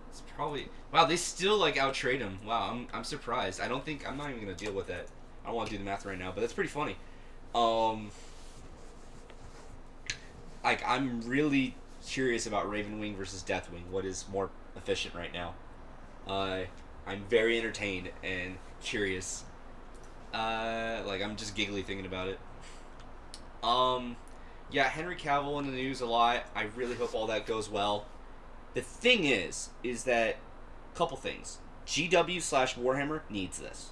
It's probably. Wow, they still like outtrade him. Wow, I'm surprised. I'm not even gonna deal with that. I don't want to do the math right now, but that's pretty funny. Um, like I'm really curious about Ravenwing versus Deathwing. What is more efficient right now? Uh, I'm very entertained and curious. Like I'm just giggly thinking about it. Um, yeah, Henry Cavill in the news a lot. I really hope all that goes well. The thing is that couple things. GW slash Warhammer needs this.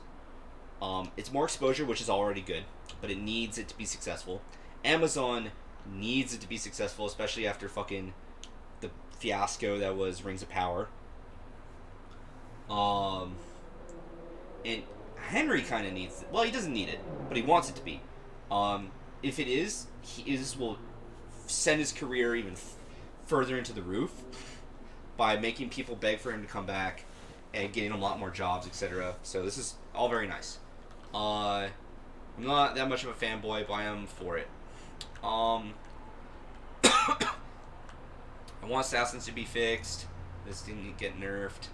It's more exposure, which is already good, but it needs it to be successful. Amazon needs it to be successful, especially after fucking the fiasco that was Rings of Power. And Henry kind of needs it. Well, he doesn't need it, but he wants it to be. If it is, will send his career even further into the roof by making people beg for him to come back and getting a lot more jobs, etc. So this is all very nice. I'm not that much of a fanboy, but I am for it. I want assassins to be fixed. This didn't get nerfed.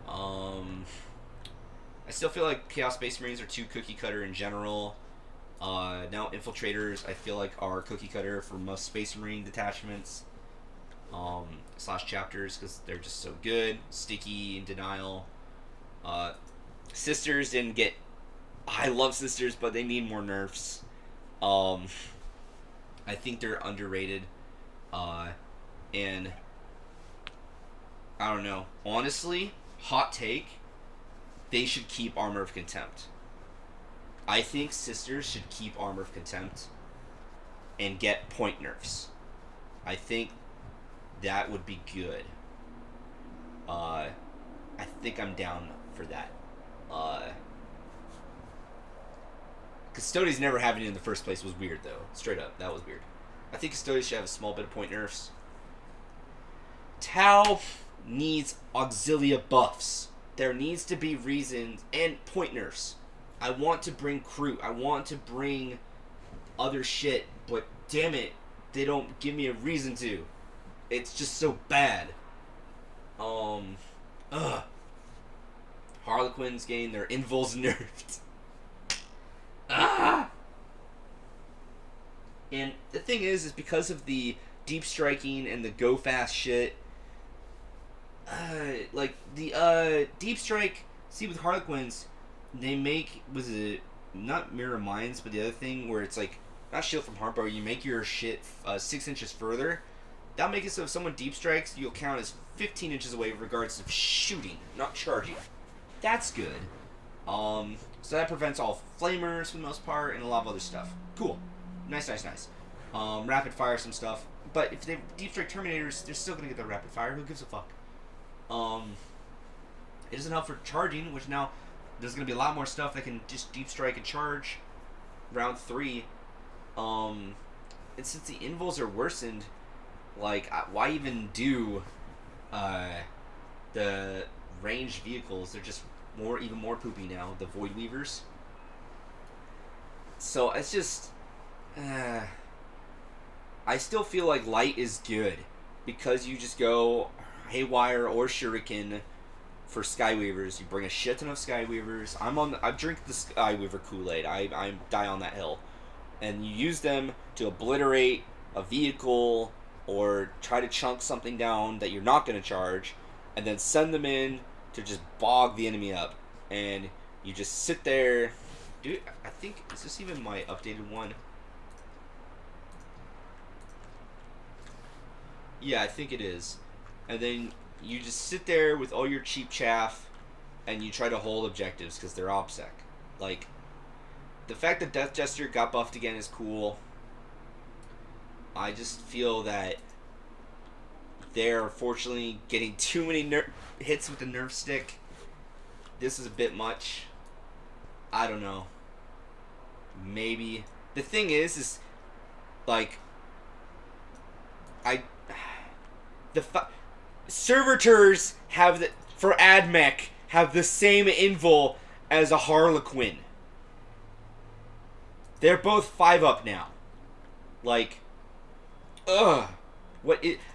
I still feel like Chaos Space Marines are too cookie cutter in general. Now infiltrators I feel like are cookie cutter for most Space Marine detachments. Slash chapters because they're just so good. Sticky and denial. Sisters didn't get. I love sisters, but they need more nerfs. I think they're underrated. And I don't know. Honestly, hot take. They should keep Armor of Contempt. I think sisters should keep Armor of Contempt and get point nerfs. I think that would be good. I think I'm down for that. Custodians never having it in the first place was weird, though. Straight up, that was weird. I think Custodians should have a small bit of point nerfs. Tau needs auxilia buffs. There needs to be reasons and point nerfs. I want to bring crew. I want to bring other shit, but damn it, they don't give me a reason to. It's just so bad. Harlequins getting their invuls nerfed. And the thing is because of the deep striking and the go fast shit, like the deep strike. See with Harlequins, they make was it not mirror mines, but the other thing where it's like not shield from harm, but you make your shit 6 inches further. That'll make it so if someone deep strikes, you'll count as 15 inches away in regards to shooting, not charging. That's good. So that prevents all flamers for the most part and a lot of other stuff. Cool. Nice. Rapid fire some stuff. But if they deep strike Terminators, they're still gonna get the rapid fire. Who gives a fuck? It doesn't help for charging, which now there's gonna be a lot more stuff that can just deep strike and charge. Round 3. And since the invuls are worsened, like why even do the ranged vehicles? They're just even more poopy now. The Void Weavers. So it's just. I still feel like light is good because you just go haywire or shuriken for Skyweavers. You bring a shit ton of Skyweavers. I drink the Skyweaver Kool-Aid. I die on that hill, and you use them to obliterate a vehicle or try to chunk something down that you're not going to charge, and then send them in to just bog the enemy up. And you just sit there. Dude, I think is this even my updated one? Yeah, I think it is. And then you just sit there with all your cheap chaff and you try to hold objectives because they're OBSEC. Like, the fact that Death Jester got buffed again is cool. I just feel that they're fortunately getting too many hits with the nerf stick. This is a bit much. I don't know. Maybe. The thing is like, servitors have for AdMech have the same invul as a Harlequin. They're both 5 up now. Like, ugh.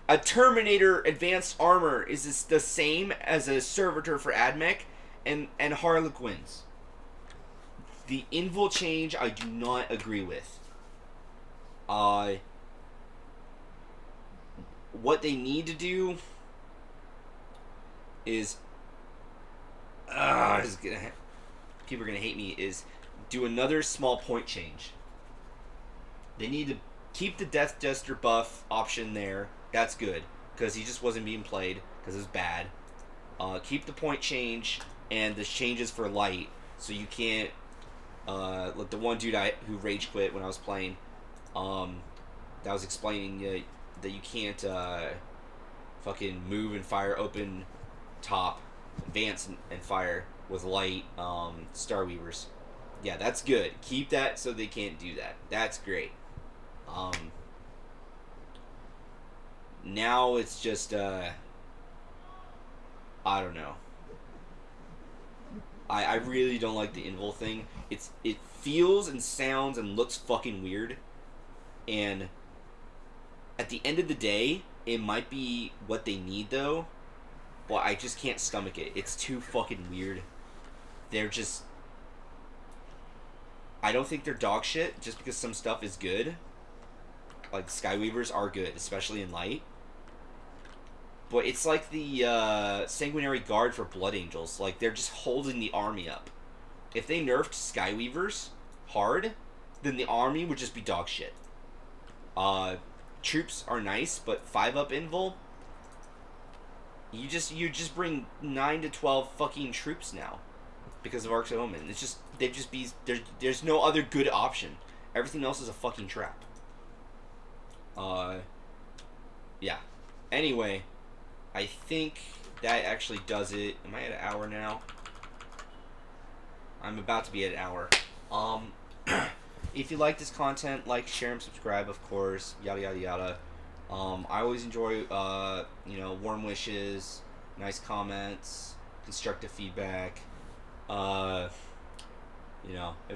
A Terminator advanced armor is this the same as a servitor for Admech and Harlequins. The invul change I do not agree with. What they need to do is people are gonna hate me, is do another small point change. They need to keep the Death Jester buff option there. That's good, because he just wasn't being played, because it was bad. Keep the point change, and the changes for light, so you can't... like the one dude who rage quit when I was playing, that was explaining that you can't fucking move and fire open top, advance and fire with light Starweavers. Yeah, that's good. Keep that so they can't do that. That's great. Now it's just I don't know. I really don't like the invul thing. It feels and sounds and looks fucking weird, and at the end of the day, it might be what they need though, but I just can't stomach it. It's too fucking weird. They're just... I don't think they're dog shit just because some stuff is good. Like, Skyweavers are good, especially in light. But it's like the Sanguinary Guard for Blood Angels. Like, they're just holding the army up. If they nerfed Skyweavers hard, then the army would just be dog shit. Troops are nice, but 5-up invul, you just bring 9 to 12 fucking troops now because of Ark of Omen. It's just there's no other good option. Everything else is a fucking trap. Yeah. Anyway, I think that actually does it. Am I at an hour now? I'm about to be at an hour. If you like this content, like, share, and subscribe, of course. Yada yada yada. I always enjoy, warm wishes, nice comments, constructive feedback. If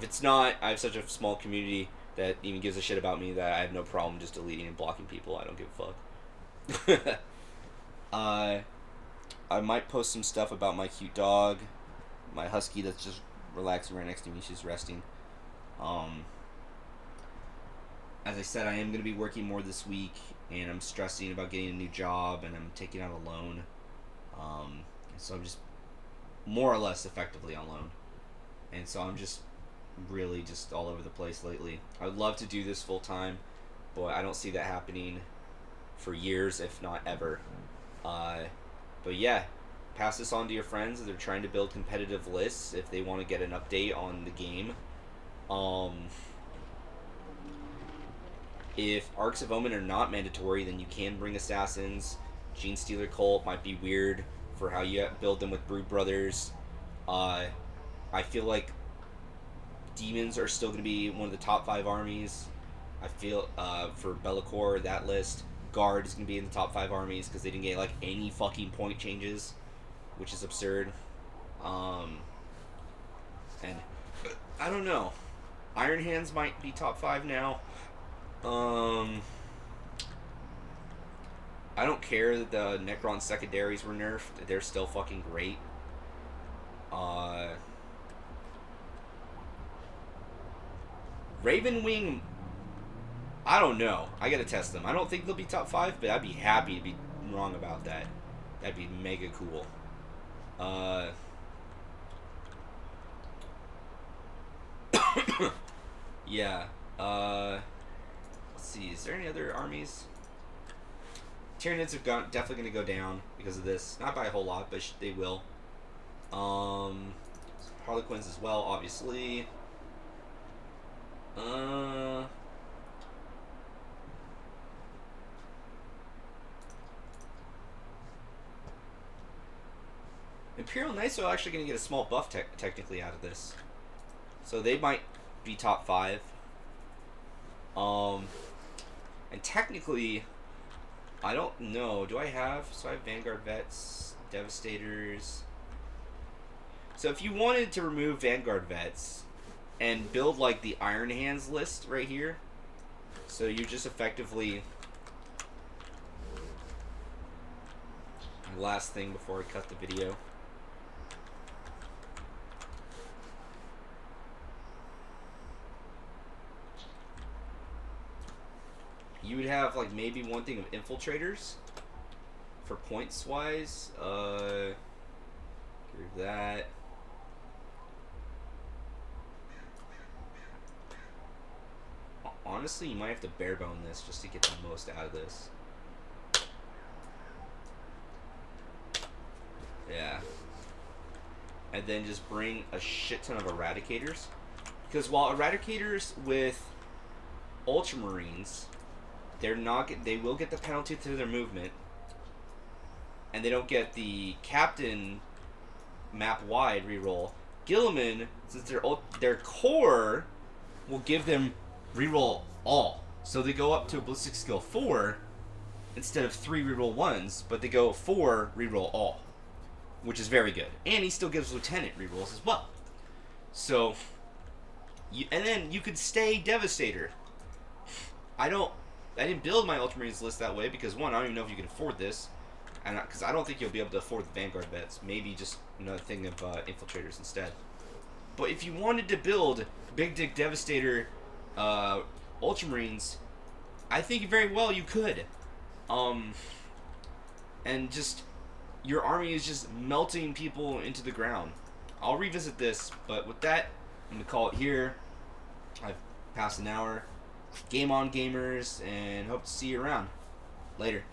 it's not, I have such a small community that even gives a shit about me that I have no problem just deleting and blocking people. I don't give a fuck. I might post some stuff about my cute dog, my husky that's just relaxing right next to me. She's resting. As I said, I am going to be working more this week, and I'm stressing about getting a new job, and I'm taking out a loan. So I'm just more or less effectively on loan. And so I'm just really just all over the place lately. I would love to do this full time, but I don't see that happening for years, if not ever. But yeah, pass this on to your friends if they're trying to build competitive lists, if they want to get an update on the game. If Arks of Omen are not mandatory, then you can bring assassins. Gene Stealer Cult might be weird for how you build them with Brood Brothers. I feel like demons are still going to be one of the top 5 armies. I feel for Be'lakor, that list, Guard is going to be in the top 5 armies because they didn't get like any fucking point changes, which is absurd. And I don't know. Iron Hands might be top 5 now. I don't care that the Necron secondaries were nerfed. They're still fucking great. Ravenwing, I don't know. I gotta test them. I don't think they'll be top 5, but I'd be happy to be wrong about that. That'd be mega cool. Yeah. Let's see. Is there any other armies? Tyranids are definitely going to go down because of this. Not by a whole lot, but they will. Harlequins as well, obviously. Imperial Knights are actually going to get a small buff technically out of this. So they might be top 5. And technically, I don't know. Do I have... So I have Vanguard Vets, Devastators. So if you wanted to remove Vanguard Vets and build like the Iron Hands list right here, so you just effectively Last thing before I cut the video. You would have like maybe one thing of infiltrators for points wise. Get rid of that. Honestly, you might have to barebone this just to get the most out of this. Yeah. And then just bring a shit ton of eradicators. Because while eradicators with ultramarines, they will get the penalty to their movement, and they don't get the captain map wide reroll. Guilliman, since their core will give them reroll all, so they go up to a ballistic skill 4 instead of 3 reroll 1s, but they go 4 reroll all, which is very good. And he still gives lieutenant rerolls as well. So, and then you could stay Devastator. I didn't build my Ultramarines list that way because, one, I don't even know if you can afford this, and because I don't think you'll be able to afford the Vanguard vets. Maybe just another thing of infiltrators instead. But if you wanted to build Big Dick Devastator Ultramarines, I think very well you could. And just your army is just melting people into the ground. I'll revisit this, but with that, I'm gonna call it here. I've passed an hour. Game on, gamers, and hope to see you around. Later.